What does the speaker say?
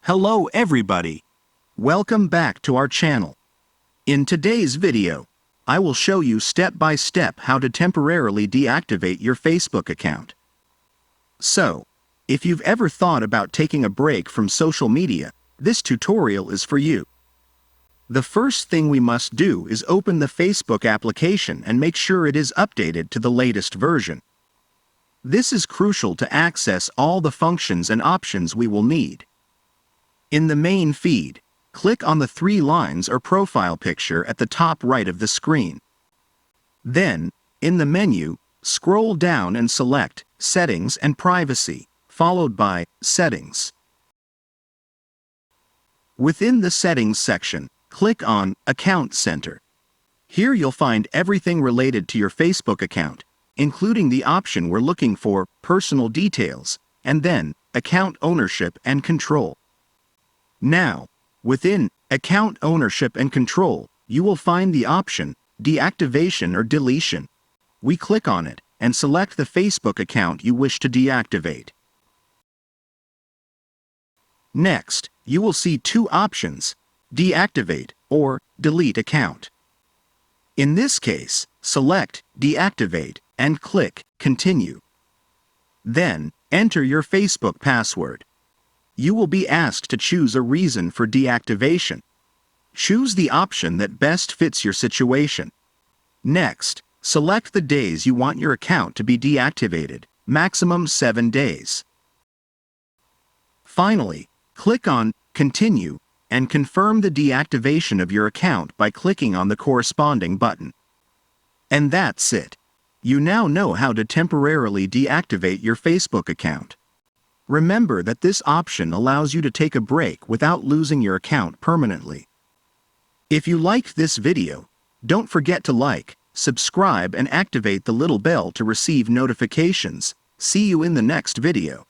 Hello everybody! Welcome back to our channel. In today's video, I will show you step by step how to temporarily deactivate your Facebook account. So, if you've ever thought about taking a break from social media, this tutorial is for you. The first thing we must do is open the Facebook application and make sure it is updated to the latest version. This is crucial to access all the functions and options we will need. In the main feed, click on the three lines or profile picture at the top right of the screen. Then, in the menu, scroll down and select Settings and Privacy, followed by Settings. Within the Settings section, click on Account Center. Here you'll find everything related to your Facebook account, including the option we're looking for, Personal Details, and then Account Ownership and Control. Now, within Account Ownership and Control, you will find the option Deactivation or Deletion. We click on it and select the Facebook account you wish to deactivate. Next, you will see two options, Deactivate or Delete Account. In this case, select Deactivate and click Continue. Then, enter your Facebook password. You will be asked to choose a reason for deactivation. Choose the option that best fits your situation. Next, select the days you want your account to be deactivated, maximum 7 days. Finally, click on Continue and confirm the deactivation of your account by clicking on the corresponding button. And that's it. You now know how to temporarily deactivate your Facebook account. Remember that this option allows you to take a break without losing your account permanently. If you liked this video, don't forget to like, subscribe and activate the little bell to receive notifications. See you in the next video.